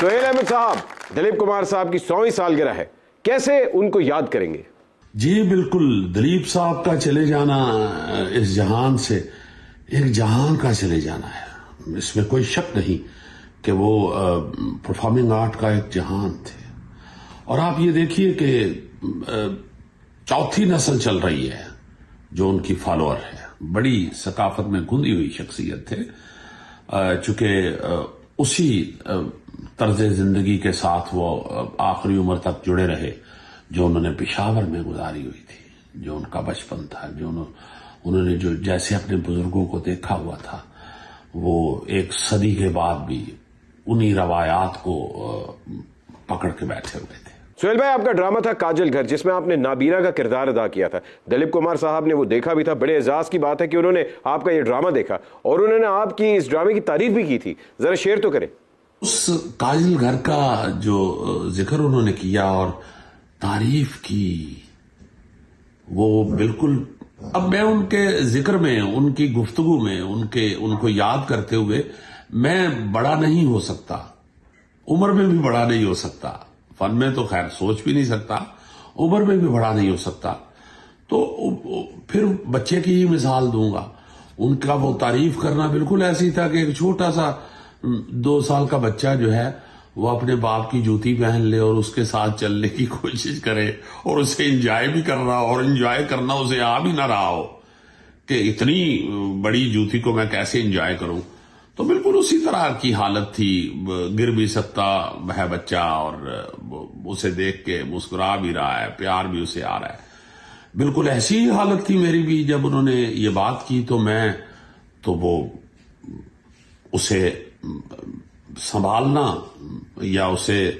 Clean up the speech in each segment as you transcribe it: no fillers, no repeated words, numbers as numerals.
سہیل احمد صاحب، دلیپ کمار صاحب کی 100ویں سالگرہ ہے، کیسے ان کو یاد کریں گے؟ جی بالکل، دلیپ صاحب کا چلے جانا اس جہان سے ایک جہان کا چلے جانا ہے، اس میں کوئی شک نہیں کہ وہ پرفارمنگ آرٹ کا ایک جہان تھے۔ اور آپ یہ دیکھیے کہ چوتھی نسل چل رہی ہے جو ان کی فالوور ہے، بڑی ثقافت میں گندی ہوئی شخصیت تھے، چونکہ اسی طرز زندگی کے ساتھ وہ آخری عمر تک جڑے رہے جو انہوں نے پشاور میں گزاری ہوئی تھی، جو ان کا بچپن تھا، جو انہوں نے جو جیسے اپنے بزرگوں کو دیکھا ہوا تھا، وہ ایک صدی کے بعد بھی انہی روایات کو پکڑ کے بیٹھے ہوئے تھے۔ سہیل بھائی، آپ کا ڈرامہ تھا کاجل گھر، جس میں آپ نے نابینا کا کردار ادا کیا تھا۔ دلیپ کمار صاحب نے وہ دیکھا بھی تھا، بڑے اعزاز کی بات ہے کہ انہوں نے آپ کا یہ ڈرامہ دیکھا اور انہوں نے آپ کی اس ڈرامے کی تعریف بھی کی تھی، ذرا شیئر تو کریں۔ اس کاجل گھر کا جو ذکر انہوں نے کیا اور تعریف کی، وہ بالکل، اب میں ان کے ذکر میں، ان کی گفتگو میں، ان کو یاد کرتے ہوئے میں بڑا نہیں ہو سکتا، عمر میں بھی بڑا نہیں ہو سکتا، فن میں تو خیر سوچ بھی نہیں سکتا، عمر میں بھی بڑا نہیں ہو سکتا، تو پھر بچے کی ہی مثال دوں گا۔ ان کا وہ تعریف کرنا بالکل ایسی تھا کہ ایک چھوٹا سا 2 سال کا بچہ جو ہے وہ اپنے باپ کی جوتی پہن لے اور اس کے ساتھ چلنے کی کوشش کرے اور اسے انجوائے بھی کر رہا ہو، اور انجوائے کرنا اسے آ بھی نہ رہا ہو کہ اتنی بڑی جوتی کو میں کیسے انجوائے کروں، تو بالکل اسی طرح کی حالت تھی۔ گر بھی سکتا ہے بچہ اور اسے دیکھ کے مسکرا بھی رہا ہے، پیار بھی اسے آ رہا ہے، بالکل ایسی ہی حالت تھی میری بھی۔ جب انہوں نے یہ بات کی تو وہ اسے سنبھالنا یا اسے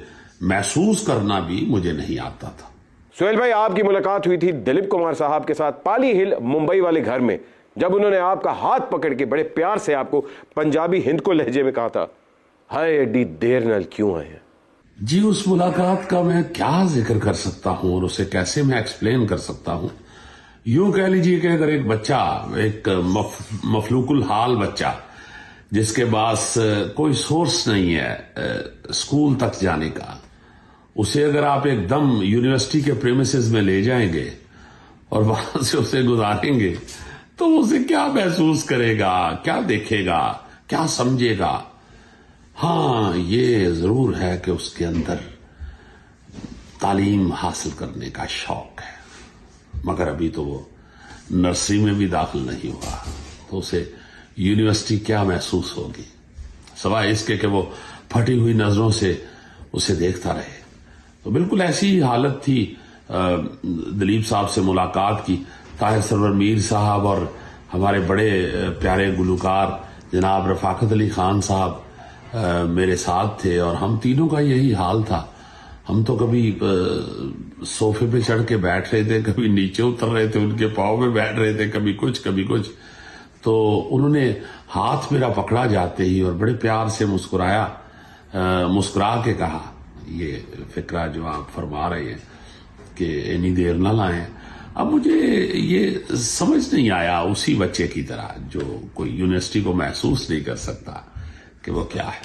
محسوس کرنا بھی مجھے نہیں آتا تھا۔ سہیل بھائی، آپ کی ملاقات ہوئی تھی دلیپ کمار صاحب کے ساتھ پالی ہل ممبئی والے گھر میں، جب انہوں نے آپ کا ہاتھ پکڑ کے بڑے پیار سے آپ کو پنجابی ہند کو لہجے میں کہا تھا، ہائے ایڈی دیر نال کیوں آئے ہیں؟ جی، اس ملاقات کا میں کیا ذکر کر سکتا ہوں اور اسے کیسے میں ایکسپلین کر سکتا ہوں۔ یوں کہہ لیجئے کہ اگر ایک بچہ، ایک مفلوق الحال بچہ جس کے پاس کوئی سورس نہیں ہے اسکول تک جانے کا، اسے اگر آپ ایک دم یونیورسٹی کے پریمیسز میں لے جائیں گے اور وہاں سے اسے گزاریں گے تو اسے کیا محسوس کرے گا، کیا دیکھے گا، کیا سمجھے گا؟ ہاں، یہ ضرور ہے کہ اس کے اندر تعلیم حاصل کرنے کا شوق ہے، مگر ابھی تو وہ نرسری میں بھی داخل نہیں ہوا، تو اسے یونیورسٹی کیا محسوس ہوگی، سوائے اس کے کہ وہ پھٹی ہوئی نظروں سے اسے دیکھتا رہے۔ تو بالکل ایسی ہی حالت تھی دلیپ صاحب سے ملاقات کی۔ طاہر سرور میر صاحب اور ہمارے بڑے پیارے گلوکار جناب رفاقت علی خان صاحب میرے ساتھ تھے، اور ہم تینوں کا یہی حال تھا۔ ہم تو کبھی صوفے پہ چڑھ کے بیٹھ رہے تھے، کبھی نیچے اتر رہے تھے، ان کے پاؤں میں بیٹھ رہے تھے، کبھی کچھ۔ تو انہوں نے ہاتھ میرا پکڑا جاتے ہی اور بڑے پیار سے مسکرا کے کہا، یہ فکرہ جو آپ فرما رہے ہیں کہ اتنی دیر نہ لائیں۔ اب مجھے یہ سمجھ نہیں آیا، اسی بچے کی طرح جو کوئی یونیورسٹی کو محسوس نہیں کر سکتا، کہ وہ کیا ہے۔